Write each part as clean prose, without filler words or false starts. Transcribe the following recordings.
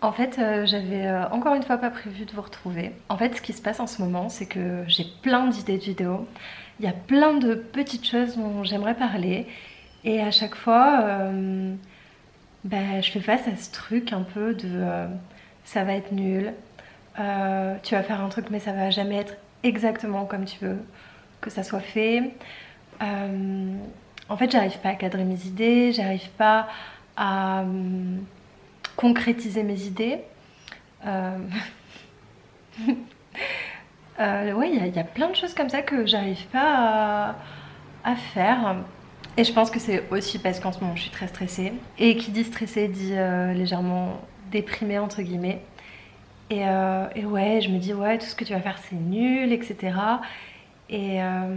En fait, j'avais encore une fois pas prévu de vous retrouver. En fait, ce qui se passe en ce moment, c'est que j'ai plein d'idées de vidéos. Il y a plein de petites choses dont j'aimerais parler. Et à chaque fois, je fais face à ce truc un peu de ça va être nul. Tu vas faire un truc, mais ça va jamais être exactement comme tu veux que ça soit fait. Euh, En fait, j'arrive pas à cadrer mes idées, j'arrive pas à concrétiser mes idées. Euh, ouais, il y a plein de choses comme ça que j'arrive pas à faire. Et je pense que c'est aussi parce qu'en ce moment je suis très stressée. Et qui dit stressée dit légèrement déprimée entre guillemets. Et ouais, je me dis ouais, tout ce que tu vas faire c'est nul, etc. Et, euh,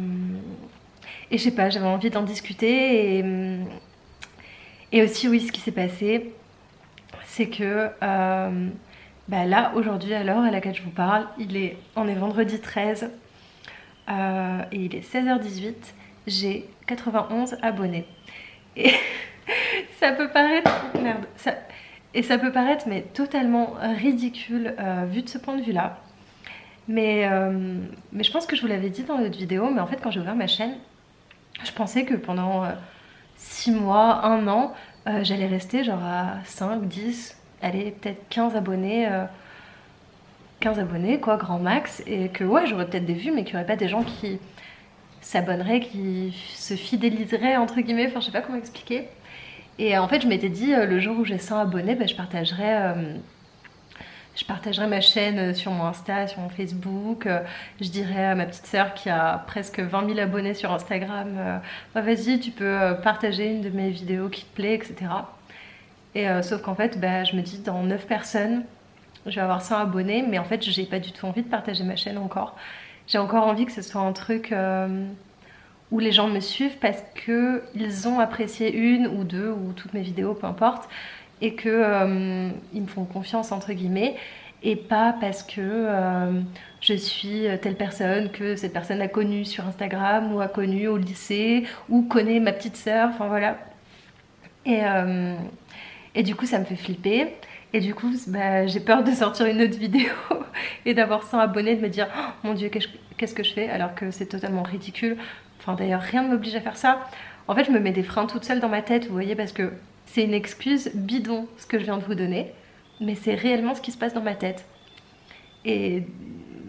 et je sais pas, j'avais envie d'en discuter. Et aussi oui, ce qui s'est passé, c'est que là aujourd'hui à l'heure à laquelle je vous parle, on est vendredi 13 et il est 16h18, j'ai 91 abonnés. Et ça peut paraître... Merde. Et ça peut paraître mais totalement ridicule vu de ce point de vue-là. Mais je pense que je vous l'avais dit dans l'autre vidéo, mais en fait quand j'ai ouvert ma chaîne, je pensais que pendant 6 mois, 1 an, j'allais rester genre à 5, 10, allez peut-être 15 abonnés. 15 abonnés quoi, grand max, et que ouais j'aurais peut-être des vues mais qu'il n'y aurait pas des gens qui s'abonneraient, qui se fidéliseraient entre guillemets, enfin je sais pas comment expliquer. Et en fait je m'étais dit le jour où j'ai 100 abonnés, je partagerai ma chaîne sur mon Insta, sur mon Facebook. Je dirais à ma petite sœur qui a presque 20 000 abonnés sur Instagram, vas-y tu peux partager une de mes vidéos qui te plaît, etc. Et sauf qu'en fait je me dis dans 9 personnes je vais avoir 100 abonnés, mais en fait j'ai pas du tout envie de partager ma chaîne encore. J'ai encore envie que ce soit un truc où les gens me suivent parce que ils ont apprécié une ou deux ou toutes mes vidéos, peu importe, et que ils me font confiance entre guillemets, et pas parce que je suis telle personne que cette personne a connue sur Instagram ou a connue au lycée ou connaît ma petite sœur, enfin voilà. Et, euh, et du coup ça me fait flipper. Et du coup j'ai peur de sortir une autre vidéo et d'avoir 100 abonnés, de me dire oh, mon dieu qu'est-ce que je fais, alors que c'est totalement ridicule. Enfin d'ailleurs rien ne m'oblige à faire ça. En fait je me mets des freins toute seule dans ma tête, vous voyez, parce que c'est une excuse bidon ce que je viens de vous donner, mais c'est réellement ce qui se passe dans ma tête. Et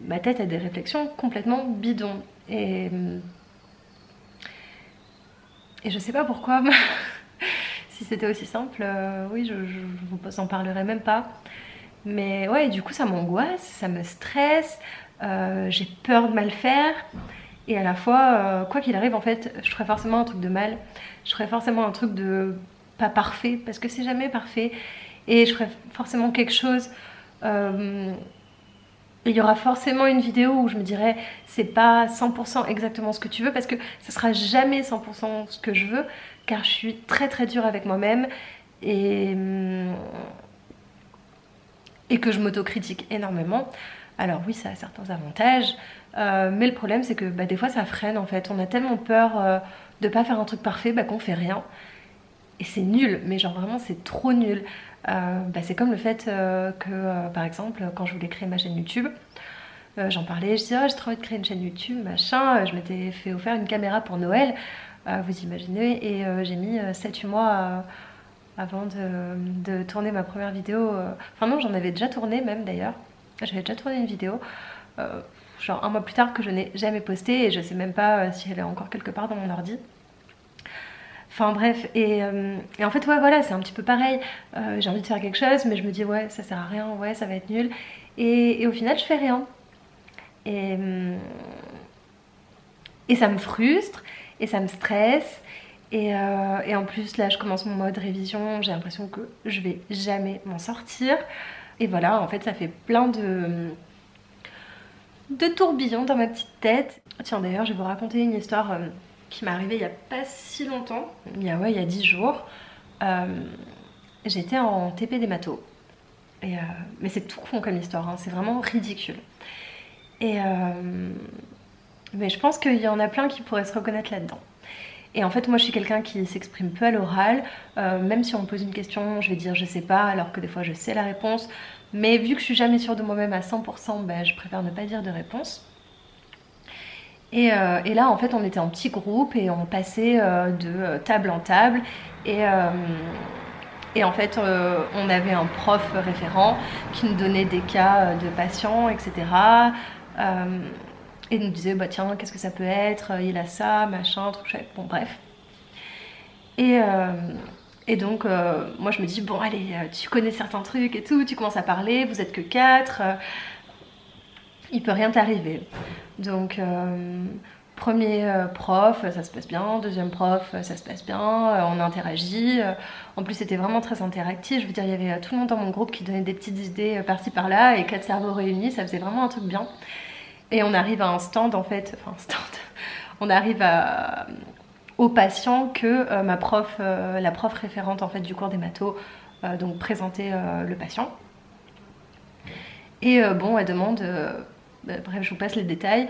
ma tête a des réflexions complètement bidons. Et je sais pas pourquoi. Si c'était aussi simple, oui, je vous en parlerai même pas. Mais ouais, du coup, ça m'angoisse, ça me stresse, j'ai peur de mal faire. Et à la fois, quoi qu'il arrive, en fait, je ferai forcément un truc de mal. Je ferai forcément un truc de pas parfait, parce que c'est jamais parfait. Et je ferai forcément quelque chose. euh, il y aura forcément une vidéo où je me dirai c'est pas 100% exactement ce que tu veux, parce que ça sera jamais 100% ce que je veux, car je suis très très dure avec moi-même et, et que je m'autocritique énormément. Alors oui, ça a certains avantages, mais le problème c'est que des fois ça freine en fait. On a tellement peur de pas faire un truc parfait qu'on fait rien. Et c'est nul, mais genre vraiment c'est trop nul. C'est comme le fait que par exemple quand je voulais créer ma chaîne YouTube, j'en parlais, je disais oh, j'ai trop envie de créer une chaîne YouTube, machin. Je m'étais fait offrir une caméra pour Noël, vous imaginez, et j'ai mis 7-8 mois avant de tourner ma première vidéo. Enfin non, j'en avais déjà tourné même d'ailleurs. J'avais déjà tourné une vidéo, genre 1 mois plus tard, que je n'ai jamais postée, et je sais même pas si elle est encore quelque part dans mon ordi. Enfin bref, et en fait ouais voilà, c'est un petit peu pareil. J'ai envie de faire quelque chose, mais je me dis ouais ça sert à rien, ouais ça va être nul. Et au final je fais rien. Et, et ça me frustre, et ça me stresse. Et en plus, là, je commence mon mode révision. J'ai l'impression que je vais jamais m'en sortir. Et voilà, en fait, ça fait plein de tourbillons dans ma petite tête. Tiens, d'ailleurs, je vais vous raconter une histoire qui m'est arrivée il y a pas si longtemps. Il y a 10 jours. Euh, J'étais en TP des mathos. Mais c'est tout con comme histoire, hein, c'est vraiment ridicule. Et mais je pense qu'il y en a plein qui pourraient se reconnaître là-dedans. Et en fait moi je suis quelqu'un qui s'exprime peu à l'oral, même si on me pose une question je vais dire je sais pas alors que des fois je sais la réponse, mais vu que je suis jamais sûre de moi-même à 100%, bah, je préfère ne pas dire de réponse. Et là en fait on était en petit groupe et on passait de table en table et en fait on avait un prof référent qui nous donnait des cas de patients, etc. Euh, et nous disait bah tiens qu'est-ce que ça peut être, il a ça, machin, truc chouette, bon bref. Et, euh, et donc moi je me dis bon allez tu connais certains trucs et tout, tu commences à parler, vous êtes que quatre, il peut rien t'arriver. Donc premier prof, ça se passe bien, deuxième prof, ça se passe bien, on interagit. En plus c'était vraiment très interactif, je veux dire il y avait tout le monde dans mon groupe qui donnait des petites idées par-ci par-là et quatre cerveaux réunis, ça faisait vraiment un truc bien. Et on arrive à un stand en fait, enfin stand, on arrive au patient que la prof référente en fait du cours des mathos donc présentait le patient. Et bon, elle demande, bref, je vous passe les détails,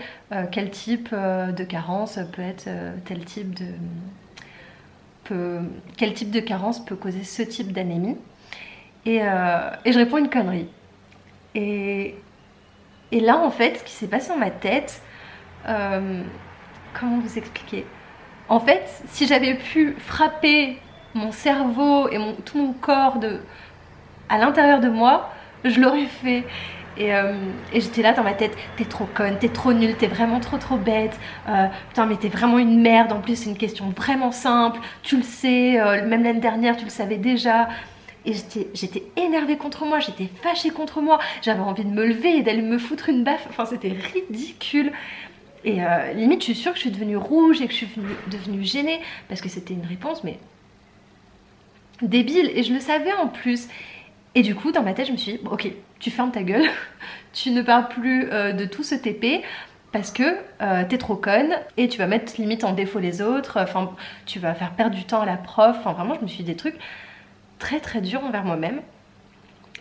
quel type de carence peut être quel type de carence peut causer ce type d'anémie. Et je réponds une connerie. Et, et là, en fait, ce qui s'est passé dans ma tête, comment vous expliquer? En fait, si j'avais pu frapper mon cerveau et tout mon corps à l'intérieur de moi, je l'aurais fait. Et j'étais là dans ma tête, t'es trop conne, t'es trop nulle, t'es vraiment trop bête, putain mais t'es vraiment une merde, en plus c'est une question vraiment simple, tu le sais, même l'année dernière tu le savais déjà. Et j'étais énervée contre moi, j'étais fâchée contre moi, j'avais envie de me lever et d'aller me foutre une baffe, enfin c'était ridicule. Et limite je suis sûre que je suis devenue rouge et que je suis devenue gênée, parce que c'était une réponse mais débile, et je le savais en plus. Et du coup, dans ma tête, je me suis dit, bon, ok, tu fermes ta gueule, tu ne parles plus de tout ce TP parce que t'es trop conne et tu vas mettre limite en défaut les autres, enfin, tu vas faire perdre du temps à la prof. Enfin, vraiment, je me suis dit des trucs très durs envers moi-même.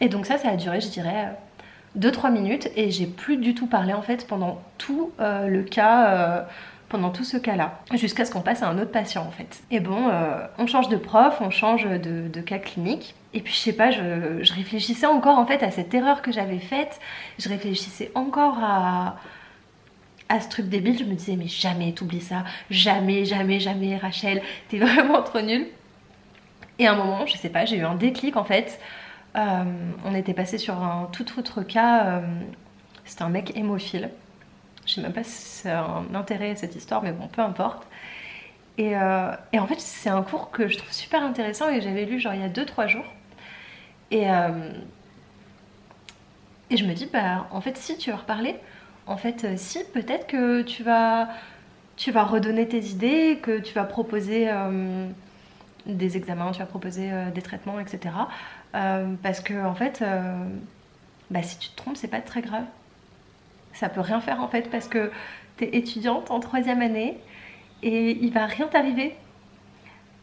Et donc ça a duré, je dirais, 2-3 minutes et j'ai plus du tout parlé en fait pendant tout le cas. Pendant tout ce cas-là, jusqu'à ce qu'on passe à un autre patient en fait. Et bon, on change de prof, on change de cas clinique. Et puis je sais pas, je réfléchissais encore en fait à cette erreur que j'avais faite. Je réfléchissais encore à ce truc débile. Je me disais mais jamais t'oublies ça, jamais Rachel, t'es vraiment trop nulle. Et à un moment, je sais pas, j'ai eu un déclic en fait. On était passé sur un tout autre cas. C'était un mec hémophile. Je sais même pas si c'est un intérêt cette histoire, mais bon, peu importe. Et en fait, c'est un cours que je trouve super intéressant et que j'avais lu genre il y a 2-3 jours. Et je me dis, bah en fait, si tu veux reparler, en fait, si, peut-être que tu vas redonner tes idées, que tu vas proposer des examens, tu vas proposer des traitements, etc. Parce que, en fait, bah, si tu te trompes, c'est pas très grave. Ça peut rien faire en fait parce que t'es étudiante en 3e année et il va rien t'arriver.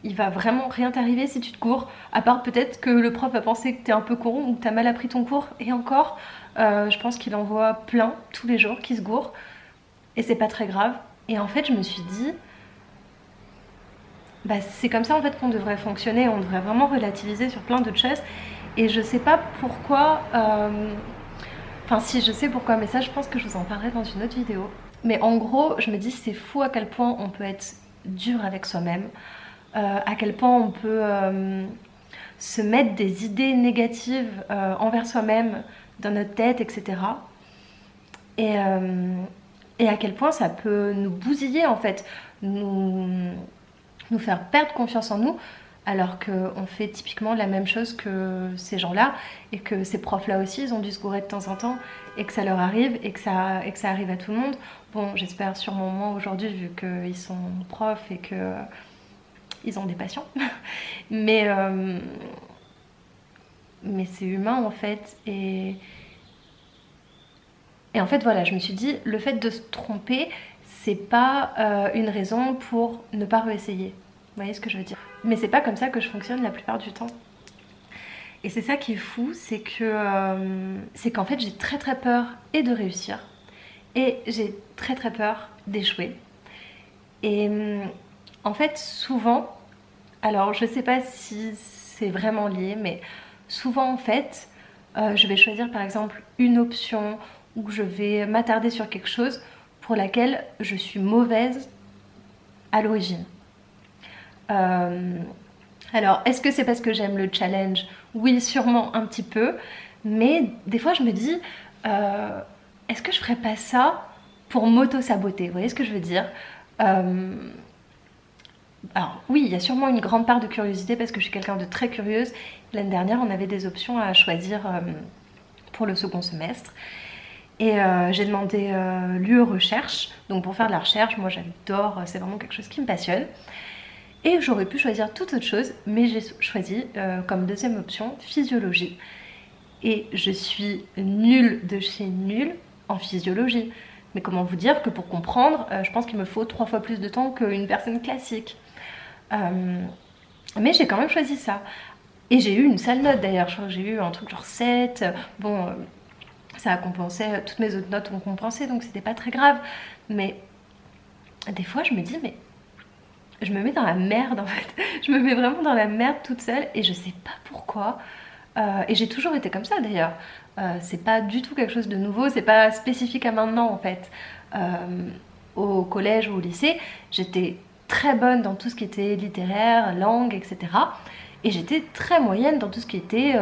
Il va vraiment rien t'arriver si tu te gourres, à part peut-être que le prof va penser que t'es un peu con ou que t'as mal appris ton cours. Et encore, je pense qu'il en voit plein tous les jours qui se gourrent et c'est pas très grave. Et en fait, je me suis dit, bah c'est comme ça en fait qu'on devrait fonctionner, on devrait vraiment relativiser sur plein d'autres choses. Et je sais pas pourquoi. Enfin si, je sais pourquoi, mais ça je pense que je vous en parlerai dans une autre vidéo. Mais en gros, je me dis c'est fou à quel point on peut être dur avec soi-même, à quel point on peut se mettre des idées négatives envers soi-même dans notre tête, etc. Et, et à quel point ça peut nous bousiller en fait, nous faire perdre confiance en nous, alors qu'on fait typiquement la même chose que ces gens-là et que ces profs-là aussi, ils ont dû se gourer de temps en temps et que ça leur arrive et que ça arrive à tout le monde. Bon, j'espère sûrement moins aujourd'hui vu qu'ils sont profs et qu'ils ont des patients. mais c'est humain en fait. Et en fait, voilà, je me suis dit, le fait de se tromper, c'est pas une raison pour ne pas réessayer. Vous voyez ce que je veux dire? Mais c'est pas comme ça que je fonctionne la plupart du temps. Et c'est ça qui est fou, c'est qu'en fait j'ai très peur et de réussir et j'ai très peur d'échouer. Et En fait, souvent, alors je sais pas si c'est vraiment lié, mais souvent en fait, je vais choisir par exemple une option ou je vais m'attarder sur quelque chose pour laquelle je suis mauvaise à l'origine. Euh, alors, est-ce que c'est parce que j'aime le challenge? Oui, sûrement un petit peu, mais des fois je me dis, euh, est-ce que je ferais pas ça pour m'auto-saboter? Vous voyez ce que je veux dire? Euh, alors oui, il y a sûrement une grande part de curiosité parce que je suis quelqu'un de très curieuse. L'année dernière, on avait des options à choisir pour le second semestre. Et j'ai demandé l'UE recherche. Donc pour faire de la recherche, moi j'adore, c'est vraiment quelque chose qui me passionne. Et j'aurais pu choisir toute autre chose, mais j'ai choisi comme deuxième option physiologie. Et je suis nulle de chez nulle en physiologie. Mais comment vous dire que pour comprendre, je pense qu'il me faut 3 fois plus de temps qu'une personne classique. Euh, mais j'ai quand même choisi ça. Et j'ai eu une sale note d'ailleurs, je crois que j'ai eu un truc genre 7. Bon, ça a compensé, toutes mes autres notes ont compensé, donc c'était pas très grave. Mais des fois je me dis, mais je me mets dans la merde en fait. Je me mets vraiment dans la merde toute seule et je sais pas pourquoi. Et j'ai toujours été comme ça d'ailleurs. C'est pas du tout quelque chose de nouveau, c'est pas spécifique à maintenant en fait. Au collège ou au lycée, j'étais très bonne dans tout ce qui était littéraire, langue, etc. Et j'étais très moyenne dans tout ce qui était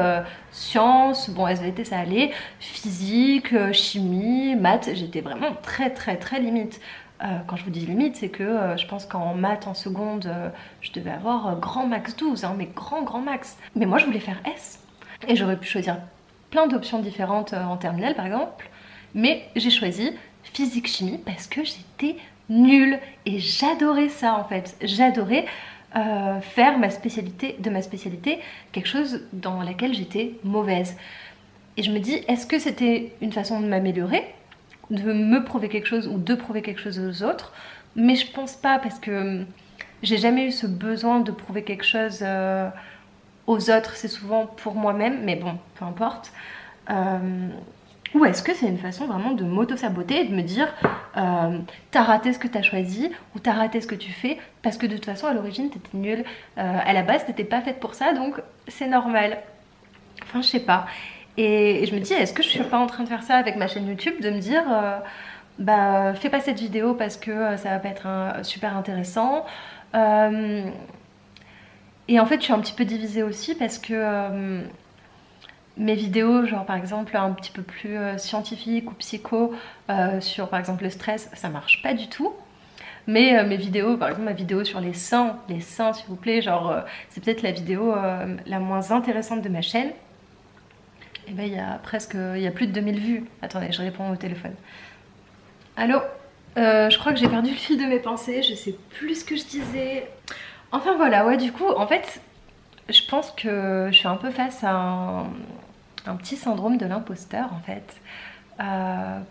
sciences, bon SVT ça allait, physique, chimie, maths, j'étais vraiment très très très limite. Quand je vous dis limite, c'est que je pense qu'en maths en seconde, je devais avoir grand max 12, hein, mais grand max. Mais moi je voulais faire S. Et j'aurais pu choisir plein d'options différentes en terminale par exemple, mais j'ai choisi physique-chimie parce que j'étais nulle et j'adorais ça en fait. J'adorais faire de ma spécialité quelque chose dans laquelle j'étais mauvaise. Et je me dis, est-ce que c'était une façon de m'améliorer, de me prouver quelque chose ou de prouver quelque chose aux autres? Mais je pense pas parce que j'ai jamais eu ce besoin de prouver quelque chose aux autres, c'est souvent pour moi-même, mais bon, peu importe. Ou est-ce que c'est une façon vraiment de m'auto-saboter et de me dire t'as raté ce que t'as choisi ou t'as raté ce que tu fais parce que de toute façon à l'origine t'étais nulle, à la base t'étais pas faite pour ça donc c'est normal. Enfin je sais pas. Et je me dis est-ce que je suis pas en train de faire ça avec ma chaîne YouTube, de me dire bah fais pas cette vidéo parce que ça va pas être super intéressant. Et en fait je suis un petit peu divisée aussi parce que mes vidéos, genre par exemple un petit peu plus scientifiques ou psycho sur par exemple le stress, ça marche pas du tout. Mais mes vidéos, par exemple ma vidéo sur les seins s'il vous plaît, genre c'est peut-être la vidéo la moins intéressante de ma chaîne. Et ben il y a plus de 2000 vues. Attendez, je réponds au téléphone. Allô. Je crois que j'ai perdu le fil de mes pensées, je sais plus ce que je disais. Enfin voilà, ouais du coup en fait je pense que je suis un peu face à un petit syndrome de l'imposteur en fait.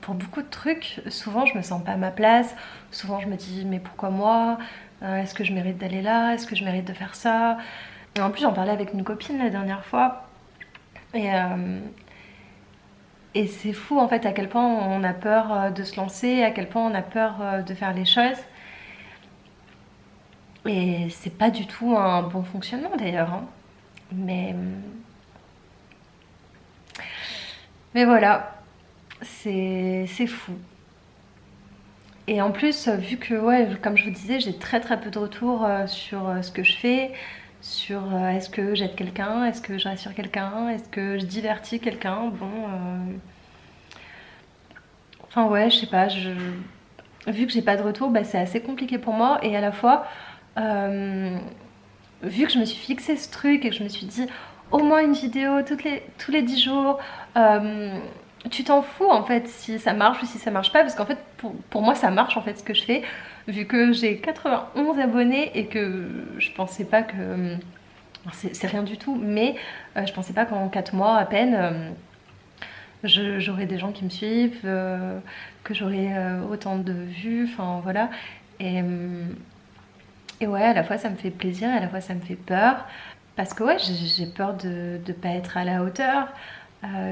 Pour beaucoup de trucs, souvent je me sens pas à ma place, souvent je me dis mais pourquoi moi? Est-ce que je mérite d'aller là? Est-ce que je mérite de faire ça? Et en plus j'en parlais avec une copine la dernière fois et c'est fou en fait à quel point on a peur de se lancer, à quel point on a peur de faire les choses. Et c'est pas du tout un bon fonctionnement d'ailleurs, hein. Mais, mais voilà, c'est fou. Et en plus, vu que, ouais, comme je vous disais, j'ai très très peu de retours sur ce que je fais, sur est-ce que j'aide quelqu'un, est-ce que je rassure quelqu'un, est-ce que je divertis quelqu'un, bon... Enfin ouais, je sais pas, vu que j'ai pas de retour, bah, c'est assez compliqué pour moi. Et à la fois, euh, vu que je me suis fixé ce truc et que je me suis dit au moins une vidéo tous les 10 jours, tu t'en fous en fait si ça marche ou si ça marche pas, parce qu'en fait pour moi ça marche en fait ce que je fais, vu que j'ai 91 abonnés et que je pensais pas que... c'est rien du tout, mais je pensais pas qu'en 4 mois à peine j'aurais des gens qui me suivent, que j'aurais autant de vues, enfin voilà. Et, et ouais, à la fois ça me fait plaisir, à la fois ça me fait peur. Parce que ouais, j'ai peur de ne pas être à la hauteur.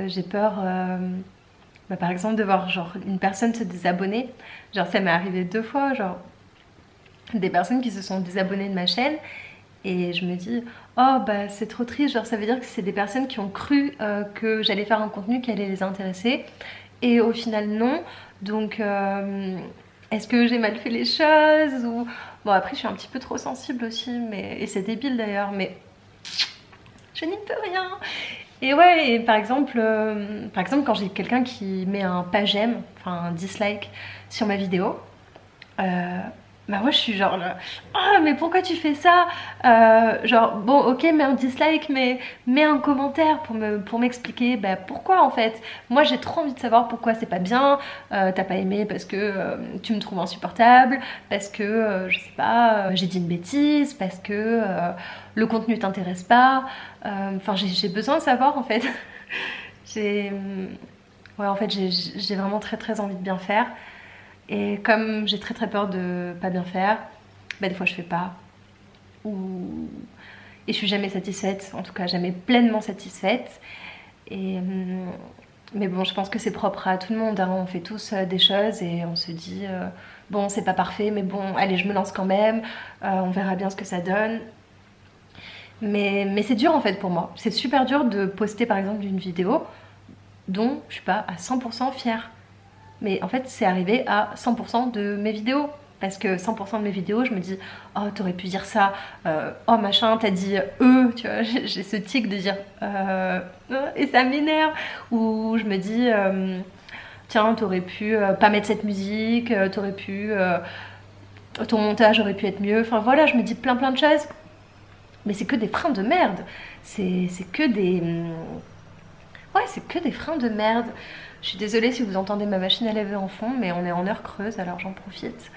J'ai peur, bah, par exemple, de voir genre une personne se désabonner. Genre ça m'est arrivé 2 fois, genre des personnes qui se sont désabonnées de ma chaîne. Et je me dis, oh bah c'est trop triste, genre ça veut dire que c'est des personnes qui ont cru que j'allais faire un contenu qui allait les intéresser. Et au final non. Donc est-ce que j'ai mal fait les choses ou... Bon après je suis un petit peu trop sensible aussi, mais... et c'est débile d'ailleurs, mais je n'y peux rien. Et ouais, et par exemple quand j'ai quelqu'un qui met un pas j'aime, enfin un dislike sur ma vidéo, bah moi je suis genre là, ah mais pourquoi tu fais ça, genre bon ok mets un dislike mais mets un commentaire pour m'expliquer bah pourquoi en fait. Moi j'ai trop envie de savoir pourquoi c'est pas bien, t'as pas aimé parce que tu me trouves insupportable, parce que je sais pas, j'ai dit une bêtise, parce que le contenu t'intéresse pas, enfin j'ai besoin de savoir en fait. j'ai ouais en fait j'ai vraiment très envie de bien faire. Et comme j'ai très peur de pas bien faire, bah des fois je fais pas. Ou... Et je suis jamais satisfaite, en tout cas jamais pleinement satisfaite. Et, mais bon, je pense que c'est propre à tout le monde, hein. On fait tous des choses et on se dit bon c'est pas parfait mais bon allez je me lance quand même, on verra bien ce que ça donne. Mais c'est dur en fait pour moi. C'est super dur de poster par exemple une vidéo dont je suis pas à 100% fière. Mais en fait, c'est arrivé à 100% de mes vidéos. Parce que 100% de mes vidéos, je me dis oh t'aurais pu dire ça, oh machin t'as dit tu vois, j'ai ce tic de dire et ça m'énerve. Ou je me dis tiens t'aurais pu pas mettre cette musique, t'aurais pu ton montage aurait pu être mieux. Enfin voilà, je me dis plein de choses. Mais c'est que des freins de merde. C'est que des ouais, c'est que des freins de merde. Je suis désolée si vous entendez ma machine à laver en fond, mais on est en heure creuse, alors j'en profite.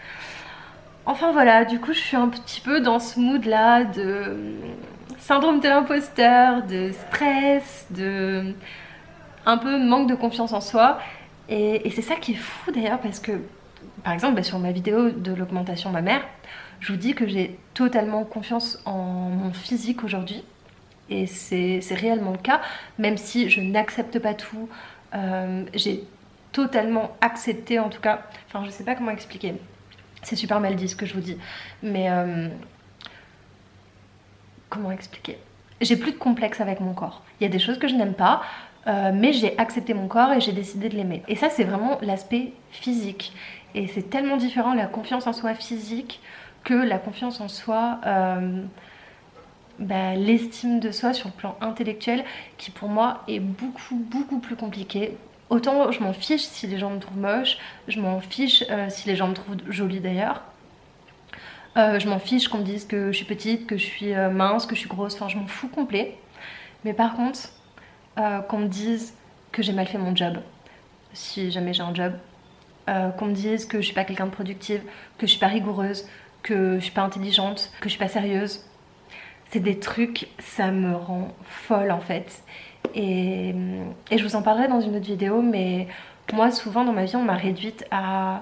Enfin voilà, du coup je suis un petit peu dans ce mood là de syndrome de l'imposteur, de stress, de un peu manque de confiance en soi. Et c'est ça qui est fou d'ailleurs parce que, par exemple, sur ma vidéo de l'augmentation mammaire, je vous dis que j'ai totalement confiance en mon physique aujourd'hui. Et c'est réellement le cas, même si je n'accepte pas tout. J'ai totalement accepté en tout cas, enfin je sais pas comment expliquer, c'est super mal dit ce que je vous dis, mais comment expliquer, j'ai plus de complexe avec mon corps. Il y a des choses que je n'aime pas, mais j'ai accepté mon corps et j'ai décidé de l'aimer. Et ça c'est vraiment l'aspect physique. Et c'est tellement différent la confiance en soi physique que la confiance en soi... l'estime de soi sur le plan intellectuel qui pour moi est beaucoup plus compliqué. Autant je m'en fiche si les gens me trouvent moche, je m'en fiche si les gens me trouvent jolie d'ailleurs, je m'en fiche qu'on me dise que je suis petite, que je suis mince, que je suis grosse, enfin je m'en fous complet. Mais par contre qu'on me dise que j'ai mal fait mon job, si jamais j'ai un job, qu'on me dise que je suis pas quelqu'un de productive, que je suis pas rigoureuse, que je suis pas intelligente, que je suis pas sérieuse, c'est des trucs, ça me rend folle en fait. Et je vous en parlerai dans une autre vidéo, mais moi souvent dans ma vie on m'a réduite à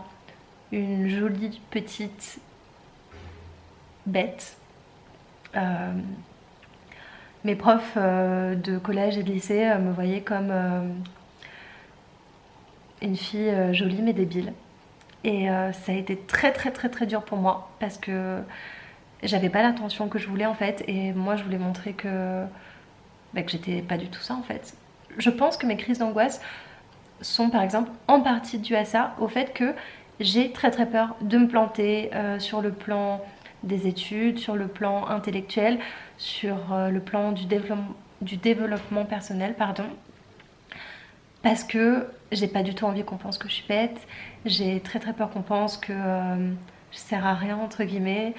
une jolie petite bête. Mes profs de collège et de lycée me voyaient comme une fille jolie mais débile. Et ça a été très dur pour moi parce que j'avais pas l'attention que je voulais en fait, et moi je voulais montrer que j'étais pas du tout ça en fait. Je pense que mes crises d'angoisse sont par exemple en partie dues à ça, au fait que j'ai très peur de me planter sur le plan des études, sur le plan intellectuel, sur le plan du développement personnel, pardon. Parce que j'ai pas du tout envie qu'on pense que je suis bête, j'ai très peur qu'on pense que je sers à rien entre guillemets,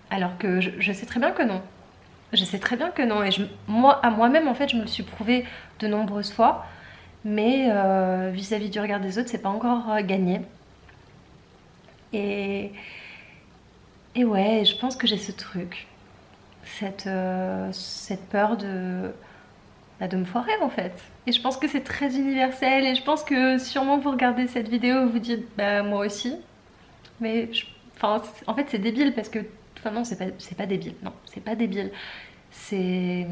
alors que je sais très bien que non. Je sais très bien que non, et moi, à moi-même en fait je me le suis prouvé de nombreuses fois, mais vis-à-vis du regard des autres c'est pas encore gagné. Et ouais, je pense que j'ai ce truc, cette peur de me foirer en fait. Et je pense que c'est très universel, et je pense que sûrement vous regardez cette vidéo vous dites bah moi aussi. Mais enfin, en fait c'est débile parce que... Enfin non, c'est pas débile, non, c'est pas débile. C'est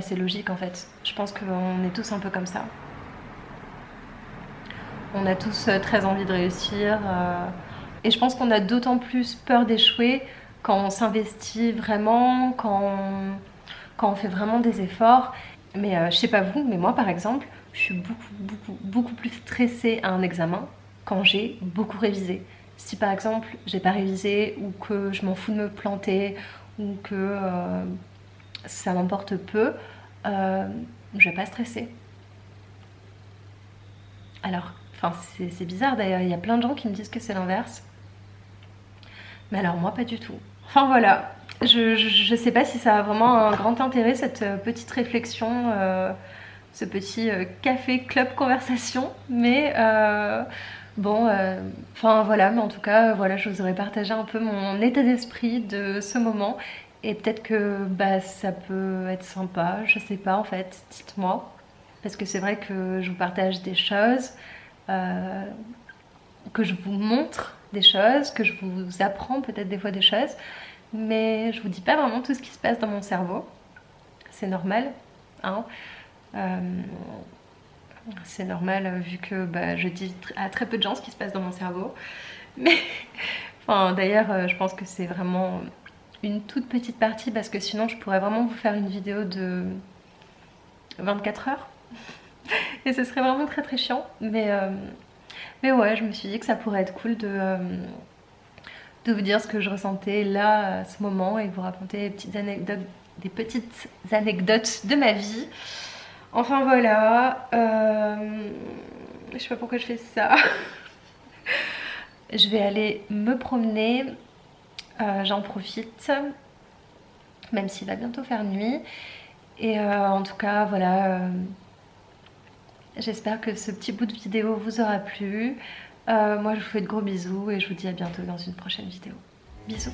c'est logique en fait. Je pense qu'on est tous un peu comme ça. On a tous très envie de réussir, Et je pense qu'on a d'autant plus peur d'échouer quand on s'investit vraiment, quand on fait vraiment des efforts. Mais je sais pas vous, mais moi par exemple, je suis beaucoup plus stressée à un examen quand j'ai beaucoup révisé. Si par exemple j'ai pas révisé ou que je m'en fous de me planter ou que ça m'emporte peu, je vais pas stresser. Alors, enfin c'est bizarre d'ailleurs, il y a plein de gens qui me disent que c'est l'inverse. Mais alors moi pas du tout. Enfin voilà, je sais pas si ça a vraiment un grand intérêt cette petite réflexion, ce petit café club conversation, mais bon, enfin voilà, mais en tout cas voilà, je vous aurais partagé un peu mon état d'esprit de ce moment et peut-être que bah, ça peut être sympa, je sais pas en fait, dites-moi, parce que c'est vrai que je vous partage des choses. euh, que je vous montre des choses, que je vous apprends peut-être des fois des choses, mais je vous dis pas vraiment tout ce qui se passe dans mon cerveau. C'est normal, hein. Euh, c'est normal vu que bah, je dis à très peu de gens ce qui se passe dans mon cerveau. Mais enfin, d'ailleurs, je pense que c'est vraiment une toute petite partie parce que sinon je pourrais vraiment vous faire une vidéo de 24 heures et ce serait vraiment très chiant. Mais ouais, je me suis dit que ça pourrait être cool de vous dire ce que je ressentais là, à ce moment, et vous raconter des petites anecdotes de ma vie. Enfin voilà, je sais pas pourquoi je fais ça. Je vais aller me promener, j'en profite, même s'il va bientôt faire nuit. Et en tout cas, voilà, j'espère que ce petit bout de vidéo vous aura plu. Moi, je vous fais de gros bisous et je vous dis à bientôt dans une prochaine vidéo. Bisous.